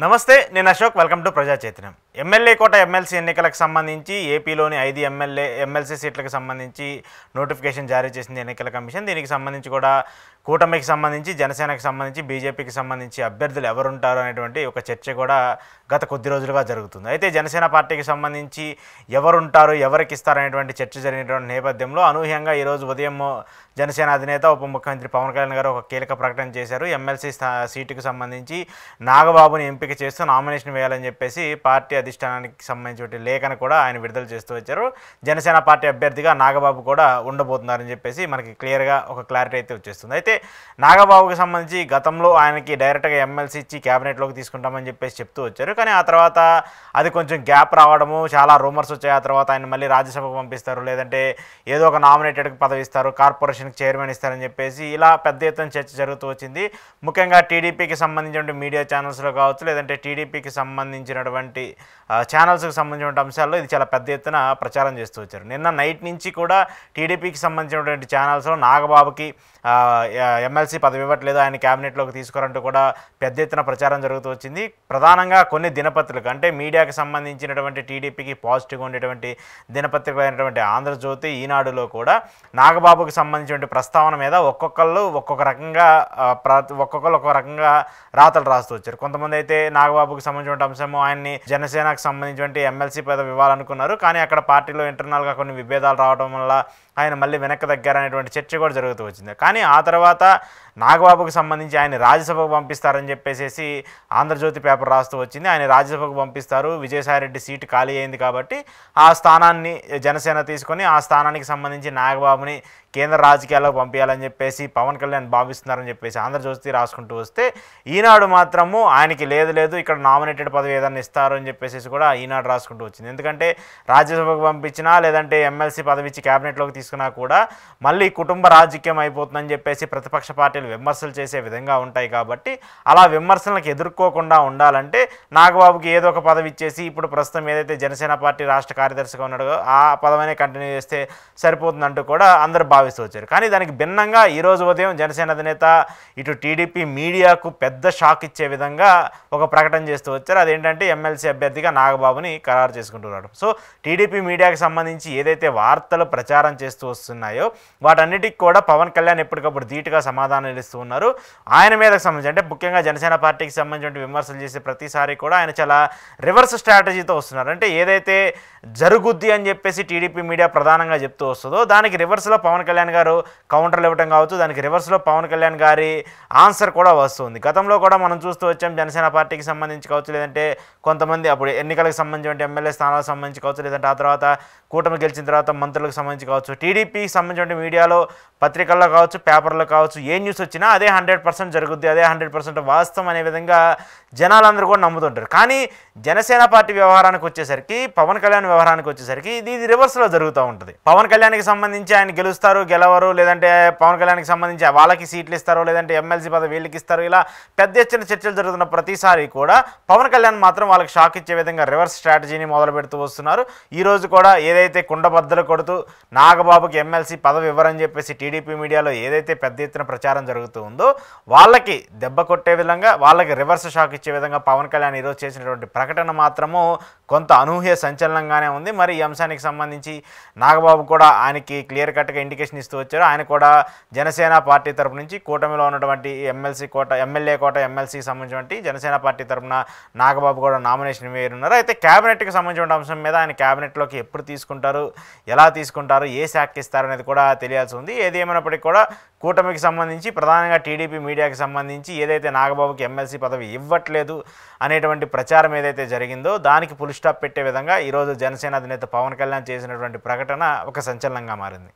నమస్తే, నేను Ashok. Welcome to ప్రజా చైతన్యం. ఎమ్మెల్యే కోట ఎమ్మెల్సీ ఎన్నికలకు సంబంధించి ఏపీలోని 5 ఎమ్మెల్సీ సీట్లకు సంబంధించి నోటిఫికేషన్ జారీ చేసింది ఎన్నికల కమిషన్. దీనికి సంబంధించి కూడా కూటమికి సంబంధించి, జనసేనకి సంబంధించి, బీజేపీకి సంబంధించి అభ్యర్థులు ఎవరుంటారు అనేటువంటి ఒక చర్చ కూడా గత కొద్ది రోజులుగా జరుగుతుంది. అయితే జనసేన పార్టీకి సంబంధించి ఎవరుంటారు, ఎవరికి ఇస్తారనేటువంటి చర్చ జరిగినటువంటి నేపథ్యంలో అనూహ్యంగా ఈరోజు ఉదయం జనసేన అధినేత ఉప ముఖ్యమంత్రి పవన్ కళ్యాణ్ గారు ఒక కీలక ప్రకటన చేశారు. ఎమ్మెల్సీ సీటుకు సంబంధించి నాగబాబుని ఎంపిక చేస్తూ నామినేషన్ వేయాలని చెప్పేసి పార్టీ అధిష్టానానికి సంబంధించిన లేఖను కూడా ఆయన విడుదల చేస్తూ వచ్చారు. జనసేన పార్టీ అభ్యర్థిగా నాగబాబు కూడా ఉండబోతున్నారని చెప్పేసి మనకి క్లియర్గా ఒక క్లారిటీ అయితే వచ్చేస్తుంది. అయితే నాగబాబుకి సంబంధించి గతంలో ఆయనకి డైరెక్ట్గా ఎమ్మెల్సీ ఇచ్చి క్యాబినెట్లోకి తీసుకుంటామని చెప్పేసి చెప్తూ వచ్చారు. కానీ ఆ తర్వాత అది కొంచెం గ్యాప్ రావడము, చాలా రూమర్స్ వచ్చాయి. ఆ తర్వాత ఆయన మళ్ళీ రాజ్యసభకు పంపిస్తారు, లేదంటే ఏదో ఒక నామినేటెడ్కి పదవి ఇస్తారు, కార్పొరేషన్కి చైర్మన్ ఇస్తారని చెప్పేసి ఇలా పెద్ద ఎత్తున చర్చ జరుగుతూ వచ్చింది. ముఖ్యంగా టీడీపీకి సంబంధించిన మీడియా ఛానల్స్లో కావచ్చు, లేదంటే టీడీపీకి సంబంధించినటువంటి ఛానల్స్కి సంబంధించిన అంశాల్లో ఇది చాలా పెద్ద ఎత్తున ప్రచారం చేస్తూ వచ్చారు. నిన్న నైట్ నుంచి కూడా టీడీపీకి సంబంధించినటువంటి ఛానల్స్లో నాగబాబుకి ఎమ్మెల్సీ పదవి ఇవ్వట్లేదు, ఆయన క్యాబినెట్లోకి తీసుకురంటూ కూడా పెద్ద ఎత్తున ప్రచారం జరుగుతూ వచ్చింది. ప్రధానంగా కొన్ని దినపత్రికలు, అంటే మీడియాకి సంబంధించినటువంటి టీడీపీకి పాజిటివ్గా ఉండేటువంటి దినపత్రికలు అయినటువంటి ఆంధ్రజ్యోతి, ఈనాడులో కూడా నాగబాబుకి సంబంధించిన ప్రస్తావన మీద ఒక్కొక్కరు ఒక్కొక్క రకంగా రాతలు రాస్తూ వచ్చారు. కొంతమంది అయితే నాగబాబుకి సంబంధించిన అంశము ఆయన్ని జనసేనకు సంబంధించిన ఎమ్మెల్సీ పదవి ఇవ్వాలనుకున్నారు. కానీ అక్కడ పార్టీలో ఇంటర్నల్గా కొన్ని విభేదాలు రావడం వల్ల ఆయన మళ్ళీ వెనక్కి తగ్గారనేటువంటి చర్చ కూడా జరుగుతూ వచ్చింది. కానీ ఆ తర్వాత నాగబాబుకు సంబంధించి ఆయన రాజ్యసభకు పంపిస్తారని చెప్పేసి ఆంధ్రజ్యోతి పేపర్ రాస్తూ వచ్చింది. ఆయన రాజ్యసభకు పంపిస్తారు, విజయసాయిరెడ్డి సీటు ఖాళీ అయింది కాబట్టి ఆ స్థానాన్ని జనసేన తీసుకొని ఆ స్థానానికి సంబంధించి నాగబాబుని కేంద్ర రాజకీయాల్లో పంపించాలని చెప్పేసి పవన్ కళ్యాణ్ భావిస్తున్నారని చెప్పేసి ఆంధ్రజ్యోతి రాసుకుంటూ వస్తే, ఈనాడు మాత్రము ఆయనకి లేదు ఇక్కడ నామినేటెడ్ పదవి ఏదైనా ఇస్తారు అని చెప్పేసి కూడా ఈనాడు రాసుకుంటూ వచ్చింది. ఎందుకంటే రాజ్యసభకు పంపించినా లేదంటే ఎమ్మెల్సీ పదవి ఇచ్చి క్యాబినెట్లోకి తీసుకున్నా కూడా మళ్ళీ కుటుంబ రాజకీయం అయిపోతుందని చెప్పేసి ప్రతిపక్ష పార్టీలు విమర్శలు చేసే విధంగా ఉంటాయి. కాబట్టి అలా విమర్శలకు ఎదుర్కోకుండా ఉండాలంటే నాగబాబుకి ఏదో ఒక పదవి ఇచ్చేసి, ఇప్పుడు ప్రస్తుతం ఏదైతే జనసేన పార్టీ రాష్ట్ర కార్యదర్శిగా ఉన్నాడో ఆ పదవినే కంటిన్యూ చేస్తే సరిపోతుందంటూ కూడా అందరూ భావిస్తూ వచ్చారు. కానీ దానికి భిన్నంగా ఈరోజు ఉదయం జనసేన అధినేత ఇటు టీడీపీ మీడియాకు పెద్ద షాక్ ఇచ్చే విధంగా ఒక ప్రకటన చేస్తూ వచ్చారు. అదేంటంటే ఎమ్మెల్సీ అభ్యర్థిగా నాగబాబుని ఖరారు చేసుకుంటున్నాడు. సో టీడీపీ మీడియాకి సంబంధించి ఏదైతే వార్తలు ప్రచారం చేస్తూ వస్తున్నాయో వాటన్నిటికి కూడా పవన్ కళ్యాణ్ ఎప్పటికప్పుడు ధీటుగా సమాధానాలు ఇస్తూ ఉన్నారు. ఆయన మీదకి సంబంధించి, అంటే ముఖ్యంగా జనసేన పార్టీకి సంబంధించిన విమర్శలు చేసే ప్రతిసారి కూడా ఆయన చాలా రివర్స్ స్ట్రాటజీతో వస్తున్నారు. అంటే ఏదైతే జరుగుద్ది అని చెప్పేసి టీడీపీ మీడియా ప్రధానంగా చెప్తూ వస్తుందో దానికి రివర్స్లో పవన్ కళ్యాణ్ గారు కౌంటర్లు ఇవ్వడం కావచ్చు, దానికి రివర్స్లో పవన్ కళ్యాణ్ గారి ఆన్సర్ కూడా వస్తుంది. గతంలో కూడా మనం చూస్తూ వచ్చాం, జనసేన పార్టీకి సంబంధించి కావచ్చు, లేదంటే కొంతమంది అప్పుడు ఎన్నికలకు సంబంధించిన ఎమ్మెల్యే స్థానాలకు సంబంధించి కావచ్చు, లేదంటే ఆ తర్వాత కూటమి గెలిచిన తర్వాత మంత్రులకు సంబంధించి కావచ్చు, టీడీపీకి సంబంధించిన మీడియాలో పత్రికల్లో కావచ్చు, పేపర్లో కావచ్చు, ఏ న్యూస్ వచ్చినా అదే 100% జరుగుద్ది, అదే 100% వాస్తవం అనే విధంగా జనాలందరూ కూడా నమ్ముతుంటారు. కానీ జనసేన పార్టీ వ్యవహారానికి వచ్చేసరికి, పవన్ కళ్యాణ్ వ్యవహారానికి వచ్చేసరికి ఇది రివర్స్లో జరుగుతూ ఉంటుంది. పవన్ కళ్యాణ్కి సంబంధించి ఆయన గెలుస్తారు, గెలవరు, లేదంటే పవన్ కళ్యాణ్కి సంబంధించి వాళ్ళకి సీట్లు ఇస్తారు, లేదంటే ఎమ్మెల్సీ పదవి వీళ్ళకి ఇస్తారు, ఇలా పెద్ద ఎత్తున చర్చలు జరుగుతున్న ప్రతిసారి కూడా పవన్ కళ్యాణ్ మాత్రం వాళ్ళకి షాక్ ఇచ్చే విధంగా రివర్స్ స్ట్రాటజీని మొదలు పెడుతూ వస్తున్నారు. ఈరోజు కూడా ఏదైతే కుండబద్దలు కొడుతూ నాగబాబుకి ఎమ్మెల్సీ పదవి ఇవ్వరని చెప్పేసి టీడీపీ మీడియాలో ఏదైతే పెద్ద ఎత్తున ప్రచారం జరుగుతూ ఉందో వాళ్ళకి దెబ్బ కొట్టే విధంగా, వాళ్ళకి రివర్స్ షాక్ ఇచ్చే విధంగా పవన్ కళ్యాణ్ ఈరోజు చేసినటువంటి ప్రకటన మాత్రము కొంత అనూహ్య సంచలనంగానే ఉంది. మరి ఈ అంశానికి సంబంధించి నాగబాబు కూడా ఆయనకి క్లియర్ కట్గా ఇండికేషన్ ఇస్తూ వచ్చారు. ఆయన కూడా జనసేన పార్టీ తరపు నుంచి కూటమిలో ఉన్నటువంటి ఎమ్మెల్యే కోట ఎమ్మెల్సీకి సంబంధించినటువంటి జనసేన పార్టీ తరపున నాగబాబు కూడా నామినేషన్ వేయనున్నారు. అయితే క్యాబినెట్కి సంబంధించిన అంశం మీద ఆయన క్యాబినెట్లోకి ఎప్పుడు తీసుకుంటారు, ఎలా తీసుకుంటారు, ఏ శాఖ ఇస్తారు అనేది కూడా తెలియాల్సి ఉంది. ఏది ఏమైనప్పటికీ కూడా కూటమికి సంబంధించి, ప్రధానంగా టీడీపీ మీడియాకి సంబంధించి ఏదైతే నాగబాబుకి ఎమ్మెల్సీ పదవి ఇవ్వట్లేదు అనేటువంటి ప్రచారం ఏదైతే జరిగిందో దానికి ఫుల్ స్టాప్ పెట్టే విధంగా ఈరోజు జనసేన అధినేత పవన్ కళ్యాణ్ చేసినటువంటి ప్రకటన ఒక సంచలనంగా మారింది.